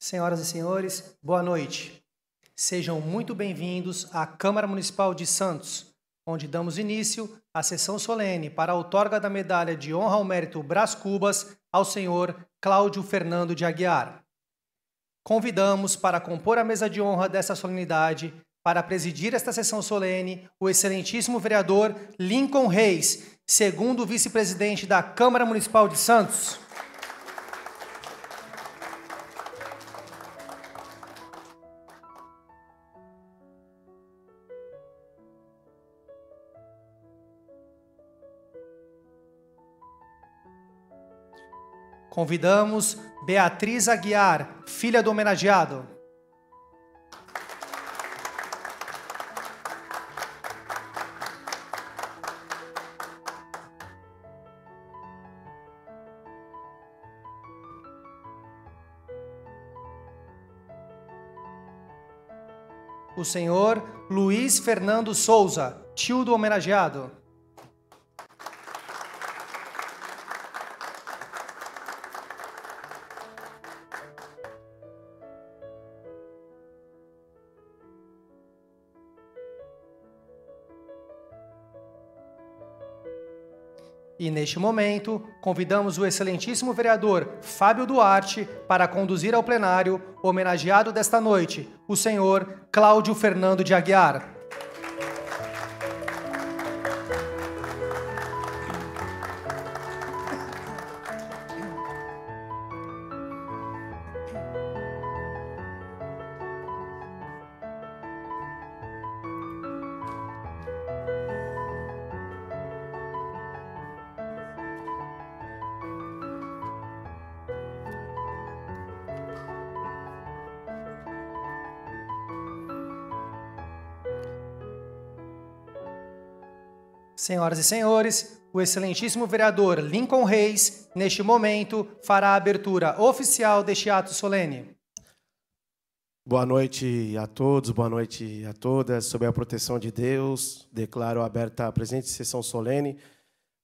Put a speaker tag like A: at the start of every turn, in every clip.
A: Senhoras e senhores, boa noite. Sejam muito bem-vindos à Câmara Municipal de Santos, onde damos início à sessão solene para a outorga da medalha de honra ao mérito Brás Cubas ao senhor Cláudio Fernando de Aguiar. Convidamos para compor a mesa de honra desta solenidade, para presidir esta sessão solene, o excelentíssimo vereador Lincoln Reis, segundo vice-presidente da Câmara Municipal de Santos. Convidamos Beatriz Aguiar, filha do homenageado. O senhor Luiz Fernando Souza, tio do homenageado. E, neste momento, convidamos o excelentíssimo vereador Fábio Duarte para conduzir ao plenário o homenageado desta noite, o senhor Cláudio Fernando de Aguiar. Senhoras e senhores, o excelentíssimo vereador Lincoln Reis, neste momento, fará a abertura oficial deste ato solene.
B: Boa noite a todos, boa noite a todas. Sob a proteção de Deus, declaro aberta a presente sessão solene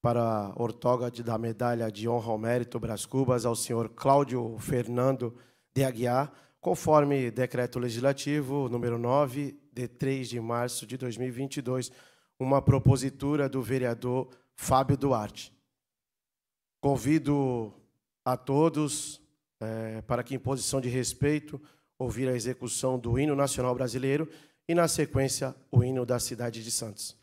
B: para a outorga da medalha de honra ao mérito Brás Cubas ao senhor Cláudio Fernando de Aguiar, conforme decreto legislativo número 9, de 3 de março de 2022, uma propositura do vereador Fábio Duarte. Convido a todos para que, em posição de respeito, ouvir a execução do hino nacional brasileiro e, na sequência, o hino da cidade de Santos.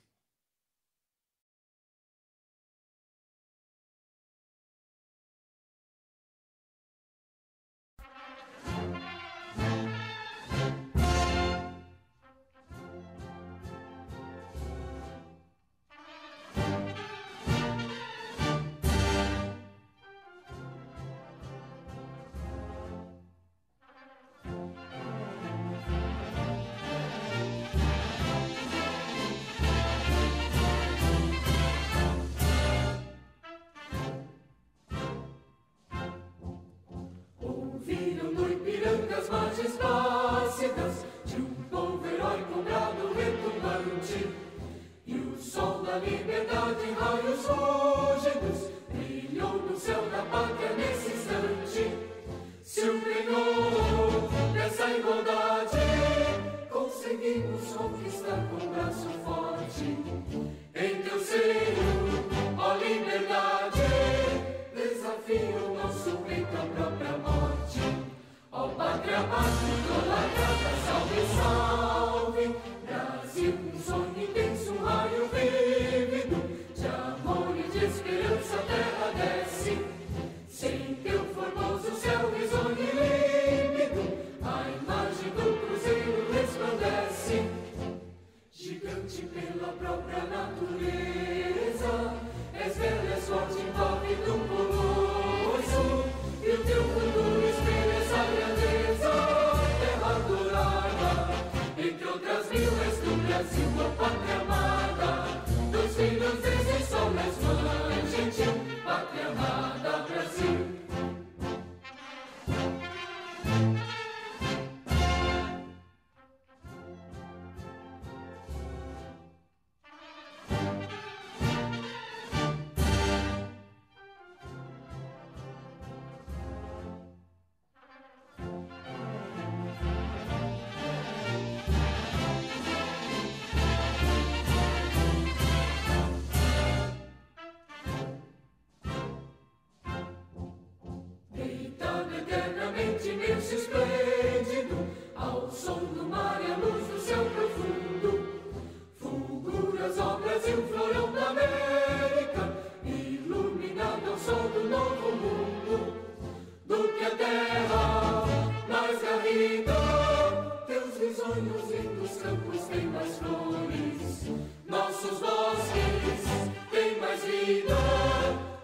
C: nossos lindos campos têm mais flores, nossos bosques têm mais vida,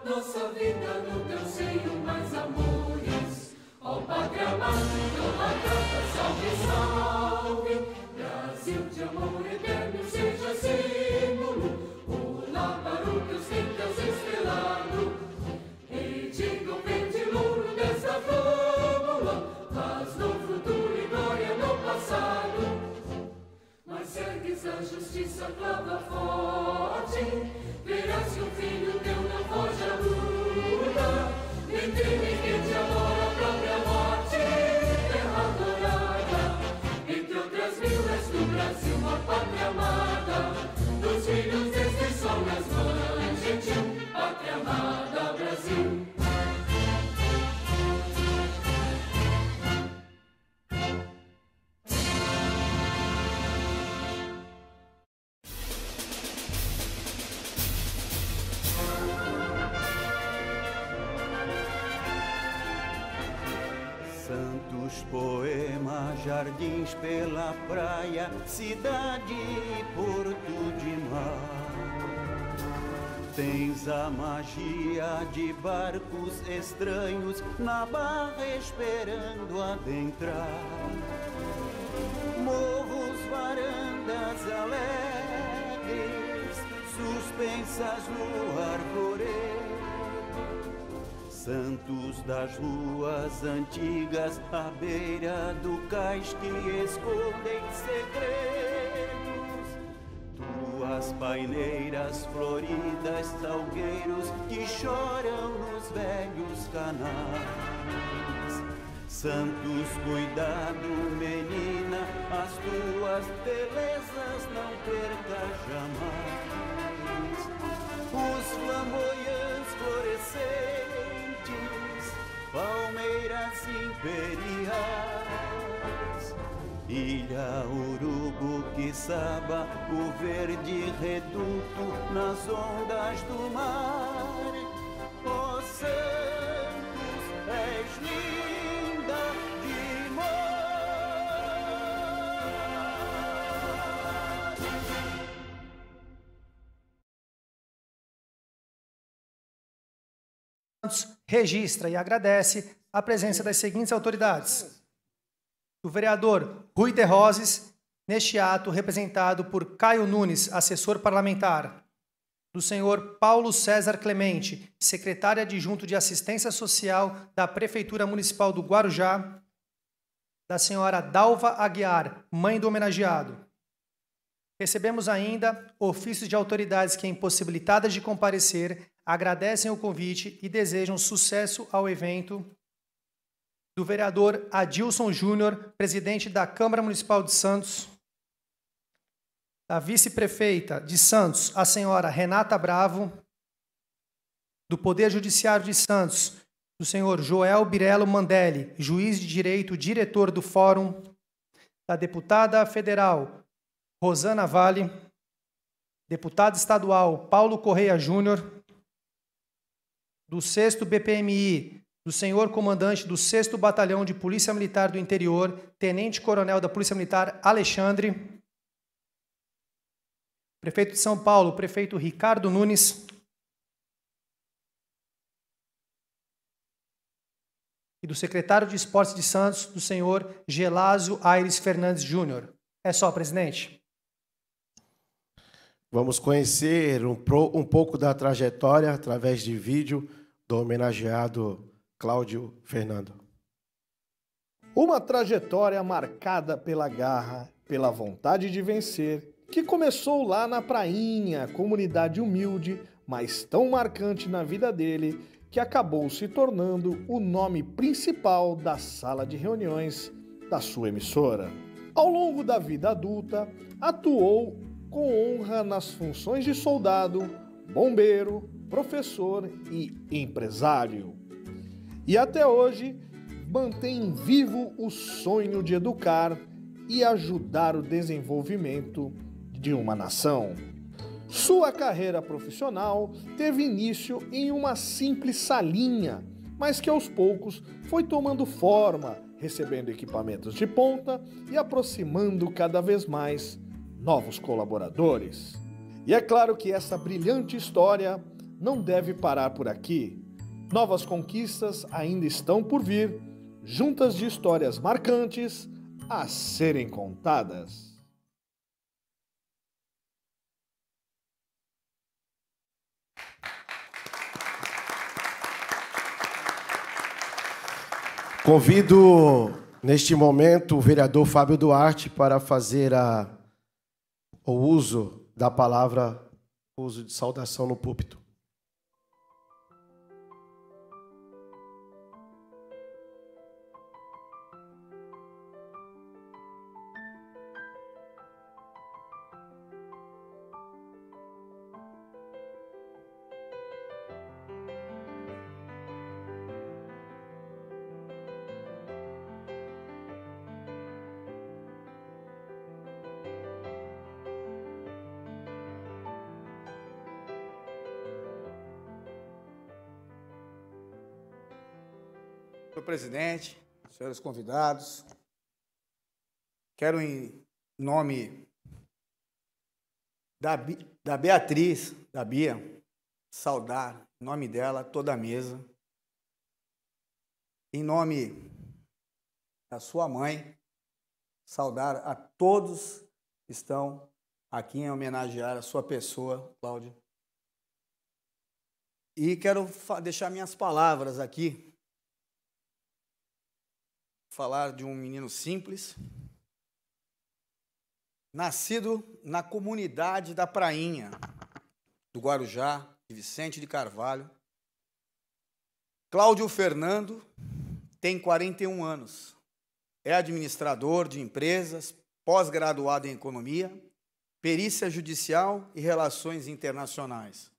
C: nossa vida no teu seio mais amores. Ó Pátria Amada, salve, salve, Brasil de amor eterno seja símbolo. Olá para o teus tempos estrelado, rediga o verde louro desta fórmula, mas no futuro e glória no passado. Mas ergues a justiça, clava forte, verás que o filho teu não foge à luta, nem teme que te adora a própria morte, terra adorada, entre outras mil és do Brasil, uma pátria amada, dos filhos deste sol nas mães gentil, pátria amada, Brasil.
D: Santos poemas, jardins pela praia, cidade e porto de mar. Tens a magia de barcos estranhos na barra esperando adentrar. Morros, varandas alegres, suspensas no arvoredo. Santos das ruas antigas, à beira do cais que escondem segredos. Tuas paineiras floridas, salgueiros que choram nos velhos canais. Santos, cuidado, menina, as tuas belezas não percas jamais. Os flamboyantes florescentes, palmeiras imperiais, Ilha Urubu, Quixaba, o verde reduto nas ondas do mar. Ó Santos, és linda
A: demais. Registra e agradece a presença das seguintes autoridades: do vereador Rui de Roses, neste ato representado por Caio Nunes, assessor parlamentar; do senhor Paulo César Clemente, secretário adjunto de Assistência Social da Prefeitura Municipal do Guarujá; da senhora Dalva Aguiar, mãe do homenageado. Recebemos ainda ofícios de autoridades que, impossibilitadas de comparecer, agradecem o convite e desejam sucesso ao evento: do vereador Adilson Júnior, presidente da Câmara Municipal de Santos; da vice-prefeita de Santos, a senhora Renata Bravo; do Poder Judiciário de Santos, do senhor Joel Birello Mandelli, juiz de direito, diretor do Fórum; da deputada federal Rosana Vale; deputado estadual Paulo Correia Júnior; do 6º BPMI, do senhor comandante do 6º Batalhão de Polícia Militar do Interior, tenente-coronel da Polícia Militar Alexandre; prefeito de São Paulo, prefeito Ricardo Nunes; e do secretário de Esportes de Santos, do senhor Gelásio Aires Fernandes Júnior. É só, presidente.
B: Vamos conhecer um pouco da trajetória, através de vídeo, do homenageado Cláudio Fernando.
E: Uma trajetória marcada pela garra, pela vontade de vencer, que começou lá na prainha, comunidade humilde, mas tão marcante na vida dele, que acabou se tornando o nome principal da sala de reuniões da sua emissora. Ao longo da vida adulta, atuou com honra nas funções de soldado, bombeiro, professor e empresário. E até hoje mantém vivo o sonho de educar e ajudar o desenvolvimento de uma nação. Sua carreira profissional teve início em uma simples salinha, mas que aos poucos foi tomando forma recebendo equipamentos de ponta e aproximando cada vez mais novos colaboradores. E é claro que essa brilhante história não deve parar por aqui. Novas conquistas ainda estão por vir, juntas de histórias marcantes a serem contadas.
B: Convido, neste momento, o vereador Fábio Duarte para fazer o uso da palavra, uso de saudação no púlpito.
F: Senhor presidente, senhores convidados, quero, em nome da Beatriz, da Bia, saudar, em nome dela, toda a mesa, em nome da sua mãe, saudar a todos que estão aqui em homenagear a sua pessoa, Cláudio. E quero deixar minhas palavras aqui, falar de um menino simples, nascido na comunidade da Prainha, do Guarujá, de Vicente de Carvalho. Cláudio Fernando tem 41 anos, é administrador de empresas, pós-graduado em economia, perícia judicial e relações internacionais.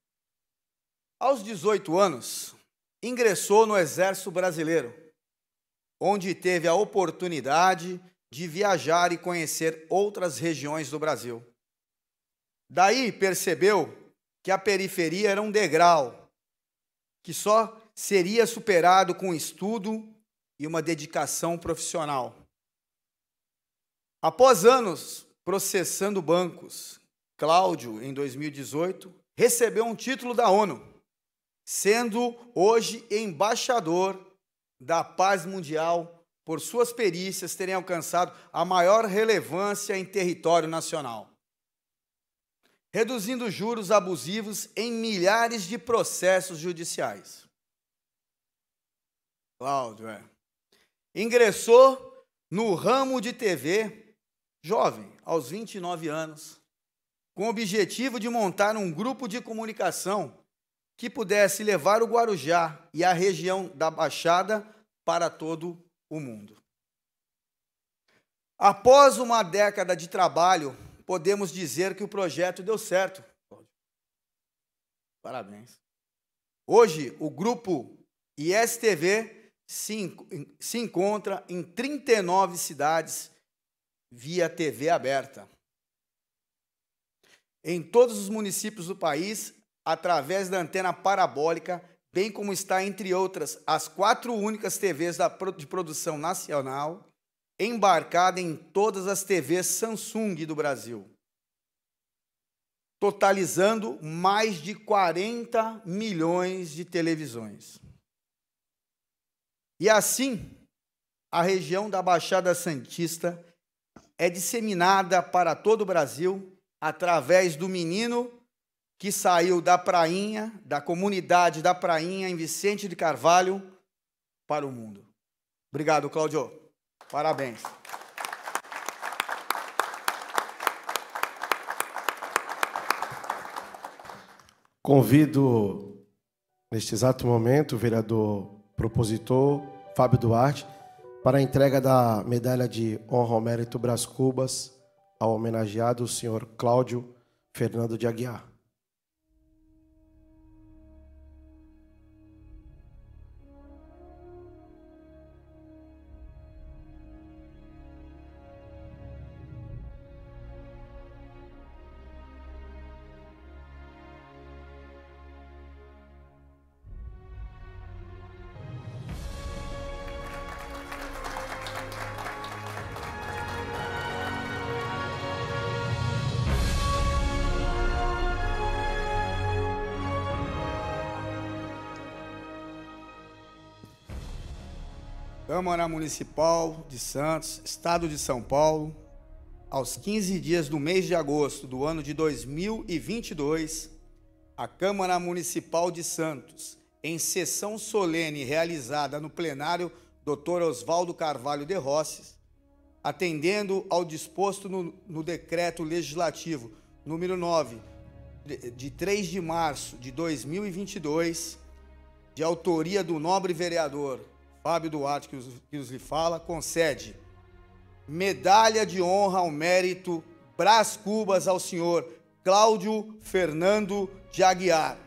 F: Aos 18 anos, ingressou no Exército Brasileiro, onde teve a oportunidade de viajar e conhecer outras regiões do Brasil. Daí percebeu que a periferia era um degrau, que só seria superado com estudo e uma dedicação profissional. Após anos processando bancos, Cláudio, em 2018, recebeu um título da ONU, sendo hoje embaixador da paz mundial por suas perícias terem alcançado a maior relevância em território nacional, reduzindo juros abusivos em milhares de processos judiciais. Cláudio, ingressou no ramo de TV, jovem, aos 29 anos, com o objetivo de montar um grupo de comunicação que pudesse levar o Guarujá e a região da Baixada para todo o mundo. Após uma década de trabalho, podemos dizer que o projeto deu certo. Parabéns. Hoje, o grupo ISTV se encontra em 39 cidades via TV aberta. Em todos os municípios do país, através da antena parabólica, bem como está, entre outras, as 4 únicas TVs de produção nacional, embarcada em todas as TVs Samsung do Brasil, totalizando mais de 40 milhões de televisões. E assim, a região da Baixada Santista é disseminada para todo o Brasil através do menino que saiu da Prainha, da comunidade da Prainha, em Vicente de Carvalho, para o mundo. Obrigado, Cláudio. Parabéns.
B: Convido, neste exato momento, o vereador propositor, Fábio Duarte, para a entrega da medalha de honra ao mérito Brás Cubas ao homenageado, o senhor Cláudio Fernando de Aguiar.
F: Câmara Municipal de Santos, Estado de São Paulo, aos 15 dias do mês de agosto do ano de 2022, a Câmara Municipal de Santos, em sessão solene realizada no plenário Dr. Oswaldo Carvalho de Rosses, atendendo ao disposto no Decreto Legislativo número 9, de 3 de março de 2022, de autoria do nobre vereador Fábio Duarte, que nos lhe fala, concede medalha de honra ao mérito Brás Cubas ao senhor Cláudio Fernando de Aguiar.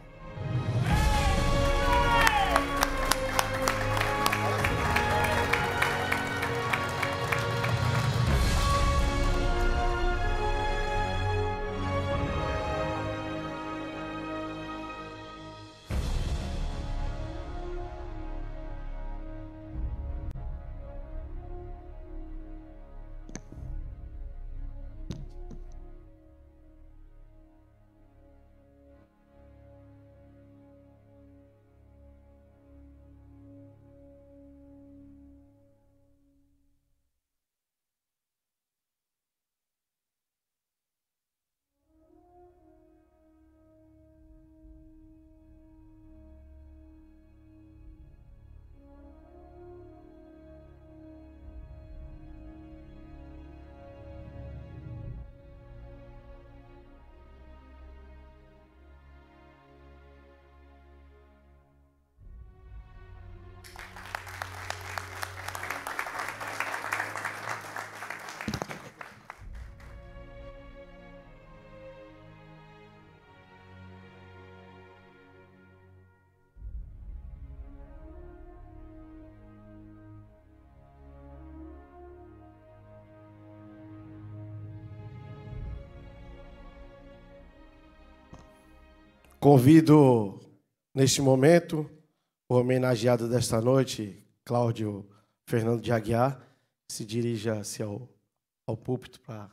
B: Convido, neste momento, o homenageado desta noite, Cláudio Fernando de Aguiar, que se dirija-se ao púlpito para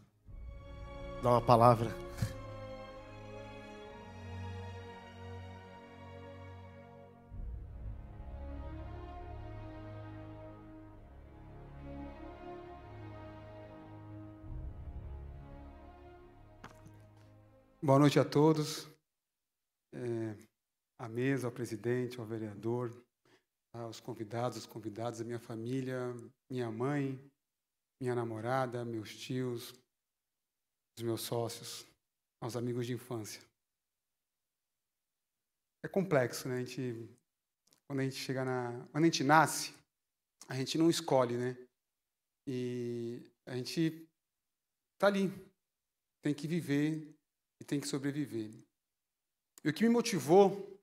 B: dar uma palavra.
G: Boa noite a todos. À mesa, ao presidente, ao vereador, aos convidados, a minha família, minha mãe, minha namorada, meus tios, os meus sócios, aos amigos de infância. É complexo, né? Quando a gente nasce, a gente não escolhe, né? E a gente está ali, tem que viver e tem que sobreviver. E o que me motivou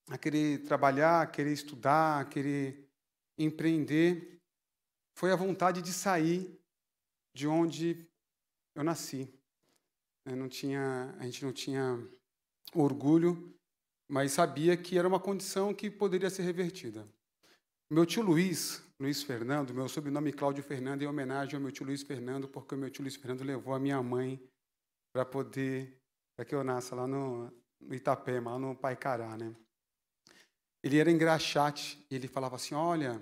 G: a querer trabalhar, a querer estudar, a querer empreender, foi a vontade de sair de onde eu nasci. A gente não tinha orgulho, mas sabia que era uma condição que poderia ser revertida. Meu tio Luiz Fernando, meu sobrenome Cláudio Fernando, em homenagem ao meu tio Luiz Fernando, porque o meu tio Luiz Fernando levou a minha mãe para que eu nasça lá no Itapema, lá no Paicará, né? Ele era engraxate, e ele falava assim, olha,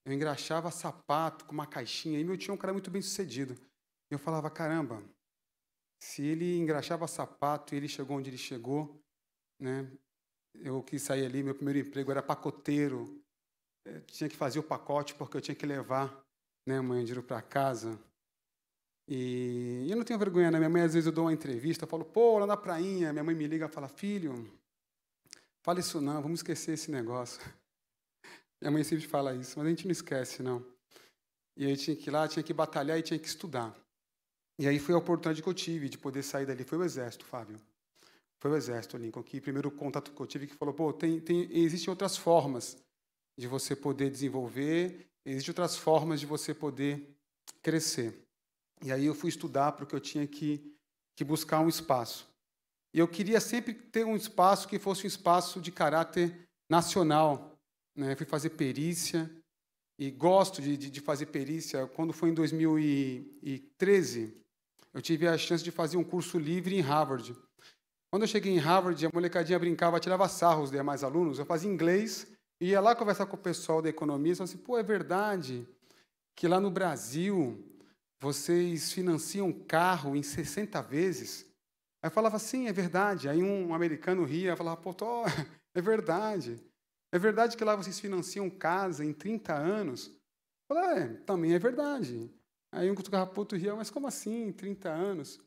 G: eu engraxava sapato com uma caixinha, e meu tio é um cara muito bem sucedido. E eu falava, caramba, se ele engraxava sapato e ele chegou onde ele chegou, né? Eu quis sair ali, meu primeiro emprego era pacoteiro, eu tinha que fazer o pacote porque eu tinha que levar, né, Mandiru para casa. E eu não tenho vergonha, né? Minha mãe, às vezes, eu dou uma entrevista, eu falo, pô, lá na prainha, minha mãe me liga e fala, filho, fala isso não, vamos esquecer esse negócio. Minha mãe sempre fala isso, mas a gente não esquece, não. E aí tinha que ir lá, tinha que batalhar e tinha que estudar. E aí foi a oportunidade que eu tive de poder sair dali. Foi o Exército, Fábio. Foi o Exército, Lincoln, que primeiro contato que eu tive, que falou, pô, existem outras formas de você poder desenvolver, existem outras formas de você poder crescer. E aí eu fui estudar porque eu tinha que buscar um espaço. E eu queria sempre ter um espaço que fosse um espaço de caráter nacional, né? Eu fui fazer perícia, e gosto de fazer perícia. Quando foi em 2013, eu tive a chance de fazer um curso livre em Harvard. Quando eu cheguei em Harvard, a molecadinha brincava, tirava sarro os demais alunos. Eu fazia inglês Ia lá conversar com o pessoal da economia e falava assim, pô, é verdade que lá no Brasil vocês financiam um carro em 60 vezes? Aí eu falava, sim, é verdade. Aí um americano ria e falava, pô, é verdade. É verdade que lá vocês financiam casa em 30 anos? Eu falei, também é verdade. Aí um carrapoto ria, mas como assim, 30 anos?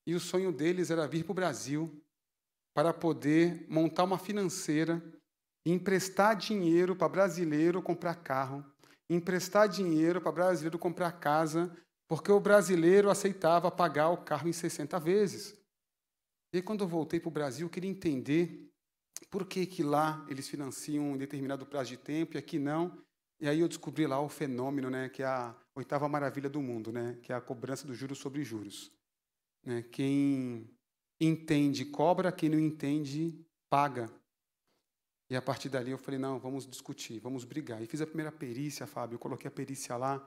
G: E o sonho deles era vir para o Brasil para poder montar uma financeira e emprestar dinheiro para brasileiro comprar carro, emprestar dinheiro para brasileiro comprar casa, porque o brasileiro aceitava pagar o carro em 60 vezes. E aí, quando eu voltei para o Brasil, eu queria entender por que lá eles financiam um determinado prazo de tempo e aqui não. E aí eu descobri lá o fenômeno, né, que é a oitava maravilha do mundo, né, que é a cobrança dos juros sobre juros. Né? Quem entende, cobra, quem não entende, paga. E a partir dali eu falei, não, vamos discutir, vamos brigar. E fiz a primeira perícia, Fábio, eu coloquei a perícia lá,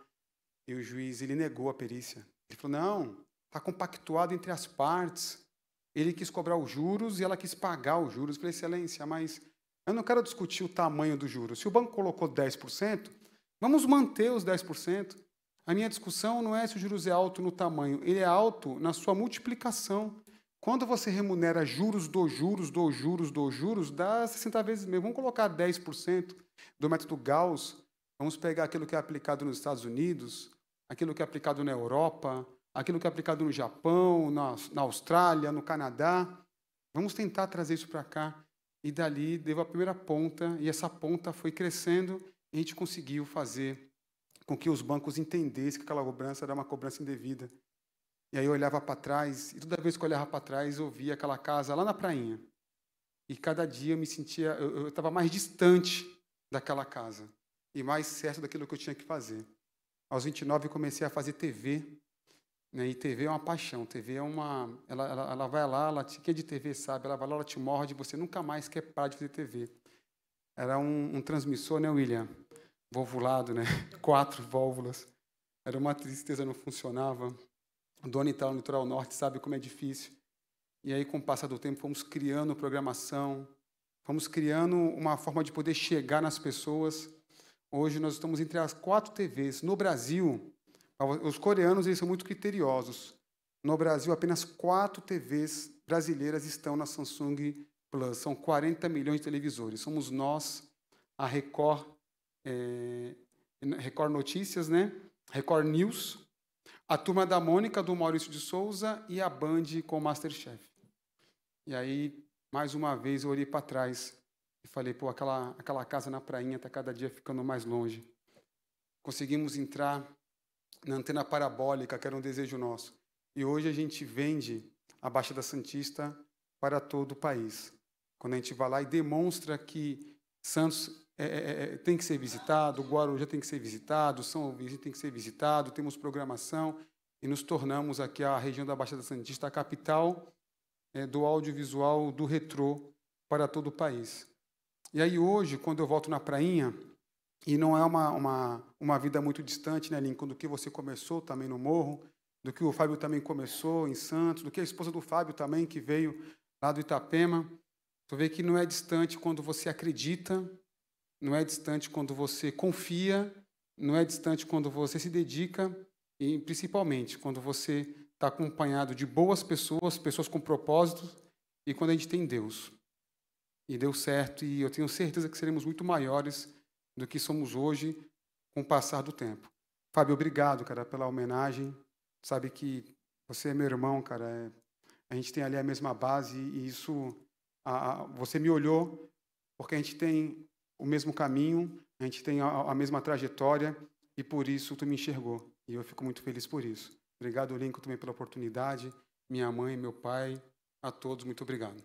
G: e o juiz, ele negou a perícia. Ele falou, não, está compactuado entre as partes. Ele quis cobrar os juros e ela quis pagar os juros. Eu falei, excelência, mas eu não quero discutir o tamanho dos juros. Se o banco colocou 10%, vamos manter os 10%. A minha discussão não é se o juros é alto no tamanho, ele é alto na sua multiplicação. Quando você remunera juros dos juros, dos juros, dos juros, dá 60 vezes mesmo. Vamos colocar 10% do método Gauss, vamos pegar aquilo que é aplicado nos Estados Unidos, aquilo que é aplicado na Europa, aquilo que é aplicado no Japão, na Austrália, no Canadá. Vamos tentar trazer isso para cá. E dali deu a primeira ponta, e essa ponta foi crescendo, e a gente conseguiu fazer com que os bancos entendessem que aquela cobrança era uma cobrança indevida. E aí eu olhava para trás, e toda vez que eu olhava para trás, eu via aquela casa lá na prainha. E cada dia eu me sentia, eu estava mais distante daquela casa, e mais certo daquilo que eu tinha que fazer. Aos 29 eu comecei a fazer TV, né? E TV é uma paixão, TV é uma... Ela vai lá, quem é de TV sabe, ela vai lá, ela te morde, você nunca mais quer parar de fazer TV. Era um transmissor, né, William? Volvulado, né? 4 válvulas. Era uma tristeza, não funcionava. O dono está no litoral norte, sabe como é difícil. E aí, com o passar do tempo, fomos criando programação, fomos criando uma forma de poder chegar nas pessoas. Hoje, nós estamos entre as 4 TVs. No Brasil, os coreanos eles são muito criteriosos. No Brasil, apenas 4 TVs brasileiras estão na Samsung Plus. São 40 milhões de televisores. Somos nós, a Record Notícias, né? Record News, a Turma da Mônica, do Maurício de Souza, e a Band com o Masterchef. E aí, mais uma vez, eu olhei para trás e falei, pô, aquela casa na prainha está cada dia ficando mais longe. Conseguimos entrar na antena parabólica, que era um desejo nosso. E hoje a gente vende a Baixada Santista para todo o país. Quando a gente vai lá e demonstra que Santos tem que ser visitado, Guarujá tem que ser visitado, São Luís tem que ser visitado, temos programação e nos tornamos aqui a região da Baixada Santista a capital do audiovisual, do retrô para todo o país. E aí hoje, quando eu volto na prainha, e não é uma vida muito distante, né, Lincoln, do que você começou também no Morro, do que o Fábio também começou em Santos, do que a esposa do Fábio também, que veio lá do Itapema. Tu vê que não é distante quando você acredita, não é distante quando você confia, não é distante quando você se dedica e, principalmente, quando você está acompanhado de boas pessoas, pessoas com propósitos, e quando a gente tem Deus. E deu certo, e eu tenho certeza que seremos muito maiores do que somos hoje com o passar do tempo. Fábio, obrigado, cara, pela homenagem. Sabe que você é meu irmão, cara. A gente tem ali a mesma base, e isso... você me olhou porque a gente tem o mesmo caminho, a gente tem a mesma trajetória, e por isso tu me enxergou. E eu fico muito feliz por isso. Obrigado, Lincoln, também pela oportunidade. Minha mãe, meu pai, a todos, muito obrigado.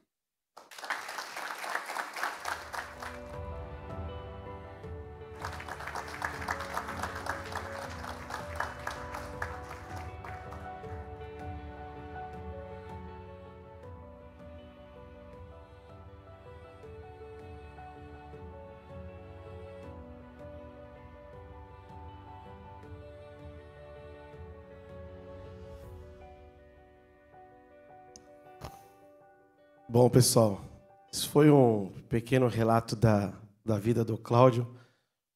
B: Bom, pessoal, isso foi um pequeno relato da da vida do Cláudio,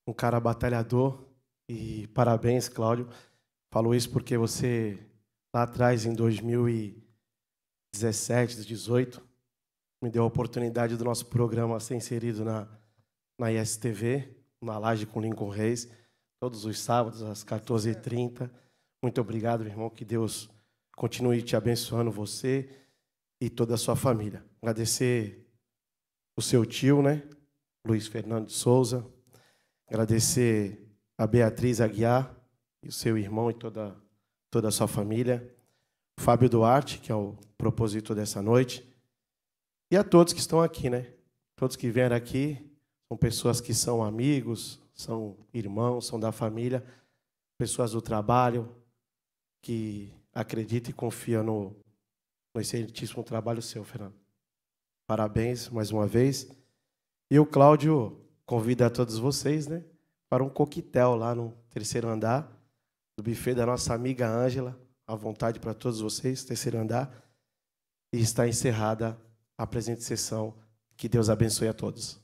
B: um cara batalhador. E parabéns, Cláudio. Falo isso porque você, lá atrás, em 2017, 2018, me deu a oportunidade do nosso programa ser inserido na ISTV, na Laje com Lincoln Reis, todos os sábados, às 14h30. Muito obrigado, meu irmão. Que Deus continue te abençoando, você e toda a sua família. Agradecer o seu tio, né? Luiz Fernando de Souza. Agradecer a Beatriz Aguiar, e o seu irmão e toda a sua família. O Fábio Duarte, que é o propósito dessa noite. E a todos que estão aqui, né? Todos que vieram aqui são pessoas que são amigos, são irmãos, são da família, pessoas do trabalho, que acreditam e confiam no excelentíssimo trabalho seu, Fernando. Parabéns mais uma vez. E o Cláudio convida a todos vocês, né, para um coquetel lá no 3º andar, do buffet da nossa amiga Ângela. À vontade para todos vocês, 3º andar. E está encerrada a presente sessão. Que Deus abençoe a todos.